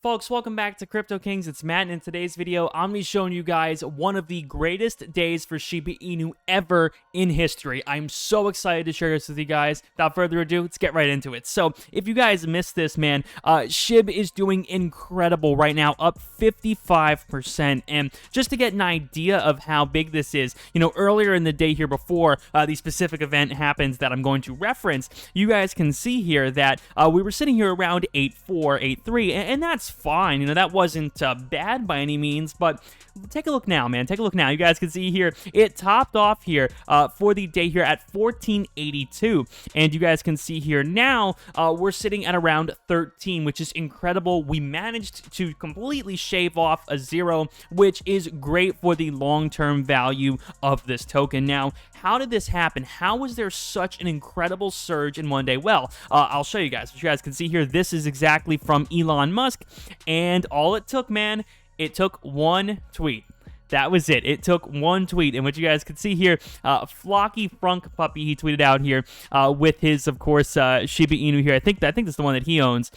Folks, welcome back to Crypto Kings. It's Matt, and in today's video, I'm going to be showing you guys one of the greatest days for Shiba Inu ever in history. I'm so excited to share this with you guys. Without further ado, let's get right into it. So, if you guys missed this, man, Shib is doing incredible right now, up 55%. And just to get an idea of how big this is, you know, earlier in the day here before the specific event happens that I'm going to reference, you guys can see here that we were sitting here around 8.4, 8.3, and that's fine. You know, that wasn't bad by any means, but take a look now, man. Take a look now. You guys can see here, it topped off here for the day here at 1482, and you guys can see here now we're sitting at around 13, which is incredible. We managed to completely shave off a zero, which is great for the long-term value of this token. Now, how did this happen? How was there such an incredible surge in one day? Well, I'll show you guys. What you guys can see here, this is exactly from Elon Musk, and all it took, man, it took one tweet. That was it. It took one tweet, and what you guys can see here, Flocky Frunk Puppy, he tweeted out here with his, of course, Shiba Inu here. I think that's the one that he owns.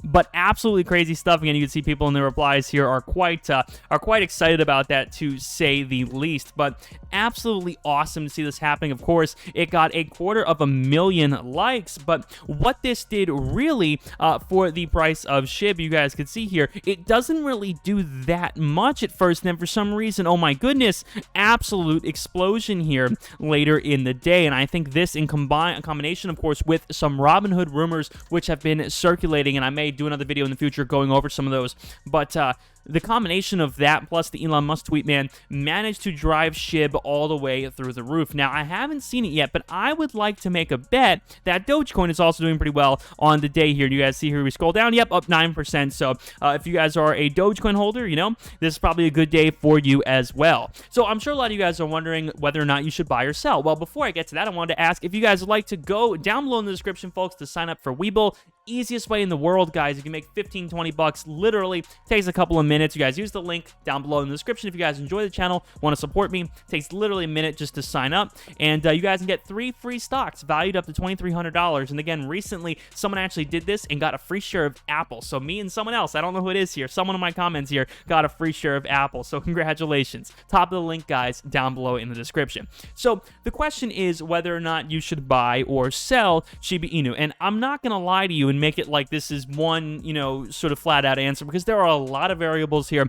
But absolutely crazy stuff. Again, you can see people in the replies here are quite excited about that, to say the least. But absolutely awesome to see this happening. Of course, it got 250,000 likes. But what this did really for the price of Shib, you guys can see here, it doesn't really do that much at first. And then for some reason, oh my goodness, absolute explosion here later in the day. And I think this in combination, of course, with some Robinhood rumors which have been circulating, and I may do another video in the future going over some of those, but the combination of that plus the Elon Musk tweet, man, managed to drive Shib all the way through the roof. Now, I haven't seen it yet, but I would like to make a bet that dogecoin is also doing pretty well on the day here. You guys see here, we scroll down, yep, up 9%. So if you guys are a dogecoin holder, you know, this is probably a good day for you as well. So I'm sure a lot of you guys are wondering whether or not you should buy or sell. Well, before I get to that, I wanted to ask if you guys would like to go down below in the description, folks, to sign up for Webull. Easiest way in the world, guys. You can make 15, 20 bucks. Literally takes a couple of minutes. You guys use the link down below in the description if you guys enjoy the channel, want to support me. Takes literally a minute just to sign up, and you guys can get 3 free stocks valued up to $2,300. And again, recently someone actually did this and got a free share of Apple. So me and someone else, I don't know who it is here, someone in my comments here got a free share of Apple. So congratulations. Top of the link, guys, down below in the description. So the question is whether or not you should buy or sell Shiba Inu. And I'm not gonna lie to you and make it like this is one, you know, sort of flat out answer, because there are a lot of variables here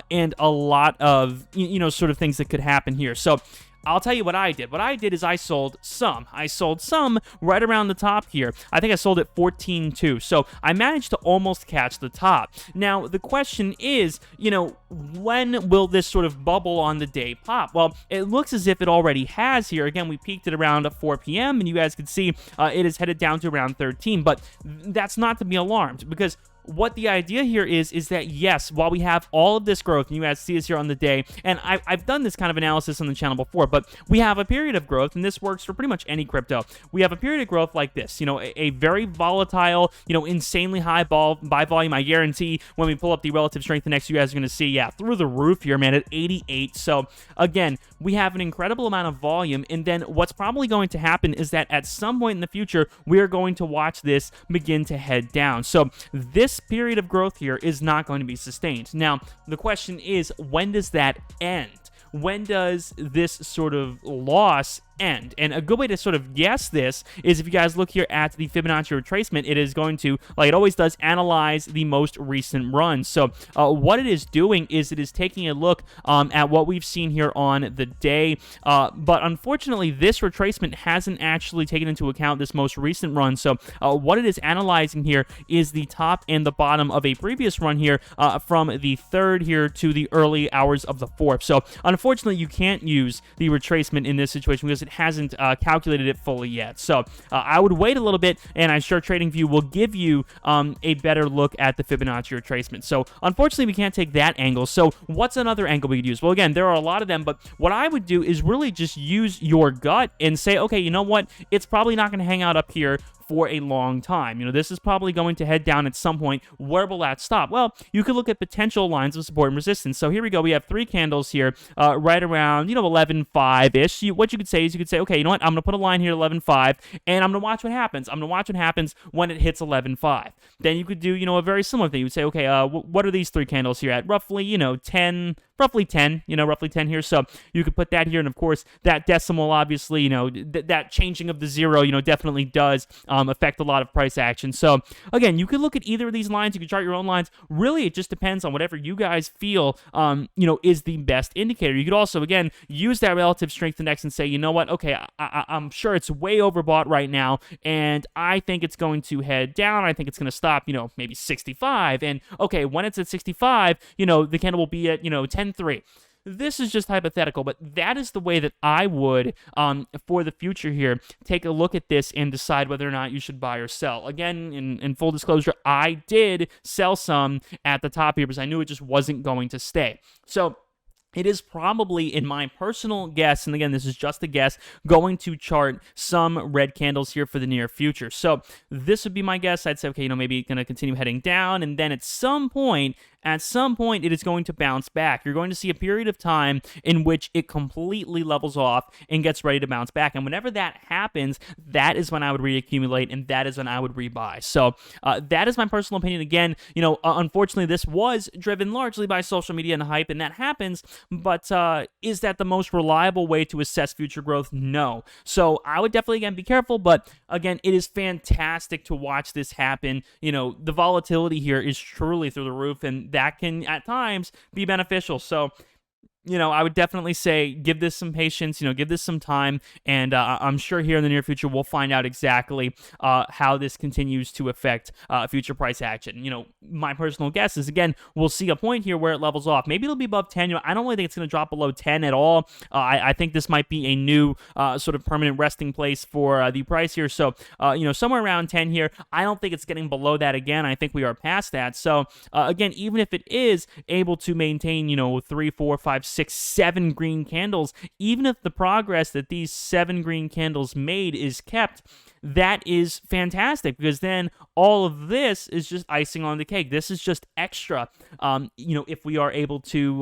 and a lot of, you know, sort of things that could happen here. So I'll tell you what I did. What I did is I sold some. I sold some right around the top here. I think I sold at 14.2. So I managed to almost catch the top. Now, the question is, you know, when will this sort of bubble on the day pop? Well, it looks as if it already has here. Again, we peaked at around 4 p.m., and you guys can see it is headed down to around 13. But that's not to be alarmed, because what the idea here is that, yes, while we have all of this growth, and you guys see us here on the day, and I've done this kind of analysis on the channel before, but we have a period of growth, and this works for pretty much any crypto. We have a period of growth like this, you know, a very volatile, you know, insanely high buy volume. I guarantee when we pull up the relative strength index, you guys are going to see, yeah, through the roof here, man, at 88. So again, we have an incredible amount of volume, and then what's probably going to happen is that at some point in the future, we are going to watch this begin to head down. So this period of growth here is not going to be sustained. Now, the question is, when does that end? When does this sort of loss end? And a good way to sort of guess this is if you guys look here at the Fibonacci retracement, it is going to, like it always does, analyze the most recent runs. So what it is doing is it is taking a look at what we've seen here on the day, but unfortunately this retracement hasn't actually taken into account this most recent run. So what it is analyzing here is the top and the bottom of a previous run here from the 3rd here to the early hours of the 4th. So unfortunately you can't use the retracement in this situation because it hasn't calculated it fully yet. So I would wait a little bit, and I'm sure TradingView will give you a better look at the Fibonacci retracement. So unfortunately, we can't take that angle. So what's another angle we could use? Well, again, there are a lot of them, but what I would do is really just use your gut and say, okay, you know what? It's probably not going to hang out up here for a long time. You know, this is probably going to head down at some point. Where will that stop? Well, you could look at potential lines of support and resistance. So here we go. We have 3 candles here right around, you know, 11.5-ish. What you could say is ways you could say, okay, you know what, I'm going to put a line here at 11.5, and I'm going to watch what happens. I'm going to watch what happens when it hits 11.5. Then you could do, a very similar thing. You would say, okay, what are these 3 candles here at? Roughly, 10, roughly 10 here. So you could put that here, and of course, that decimal, obviously, that changing of the zero, definitely does affect a lot of price action. So again, you could look at either of these lines. You could chart your own lines. Really, it just depends on whatever you guys feel, is the best indicator. You could also, again, use that relative strength index and say, you know what, okay, I'm sure it's way overbought right now, and I think it's going to head down. I think it's going to stop, maybe 65. And okay, when it's at 65, the candle will be at, 10.3. This is just hypothetical, but that is the way that I would, for the future here, take a look at this and decide whether or not you should buy or sell. Again, in full disclosure, I did sell some at the top here because I knew it just wasn't going to stay. So it is probably, in my personal guess, and again, this is just a guess, going to chart some red candles here for the near future. So this would be my guess. I'd say, okay, maybe going to continue heading down, and then at some point, it is going to bounce back. You're going to see a period of time in which it completely levels off and gets ready to bounce back. And whenever that happens, that is when I would reaccumulate, and that is when I would rebuy. So that is my personal opinion. Again, unfortunately, this was driven largely by social media and hype, and that happens. But is that the most reliable way to assess future growth? No. So I would definitely, again, be careful. But again, it is fantastic to watch this happen. The volatility here is truly through the roof, and that can at times be beneficial. So I would definitely say give this some patience, give this some time, and I'm sure here in the near future we'll find out exactly how this continues to affect future price action. My personal guess is, again, we'll see a point here where it levels off. Maybe it'll be above 10. I don't really think it's going to drop below 10 at all. I think this might be a new sort of permanent resting place for the price here. So, somewhere around 10 here. I don't think it's getting below that again. I think we are past that. So, again, even if it is able to maintain, 3, 4, 5, 6, 7 green candles, even if the progress that these 7 green candles made is kept, that is fantastic, because then all of this is just icing on the cake. This is just extra, if we are able to,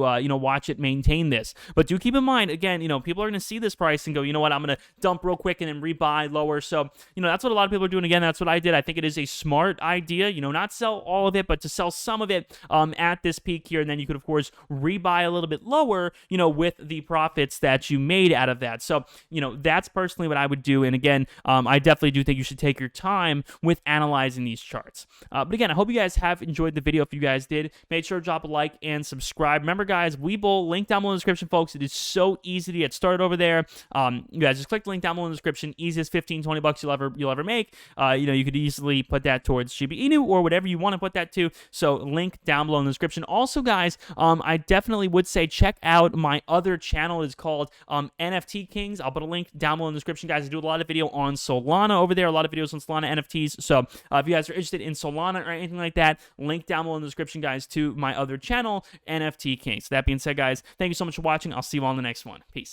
watch it maintain this. But do keep in mind, again, people are going to see this price and go, you know what, I'm going to dump real quick and then rebuy lower. So, that's what a lot of people are doing. Again, that's what I did. I think it is a smart idea, not sell all of it, but to sell some of it at this peak here. And then you could, of course, rebuy a little bit lower, with the profits that you made out of that. So, that's personally what I would do. And again, I definitely do think you should take your time with analyzing these charts. But again, I hope you guys have enjoyed the video. If you guys did, make sure to drop a like and subscribe. Remember, guys, Webull, link down below in the description, folks. It is so easy to get started over there. You guys just click the link down below in the description. Easiest 15, 20 bucks you'll ever make. You could easily put that towards Shiba Inu or whatever you want to put that to. So link down below in the description. Also, guys, I definitely would say check out my other channel. It's called NFT Kings. I'll put a link down below in the description, guys. I do a lot of video on Solana over there, a lot of videos on Solana NFTs. So if you guys are interested in Solana or anything like that, link down below in the description, guys, to my other channel, NFT Kings. So that being said, guys, thank you so much for watching. I'll see you all in the next one. Peace.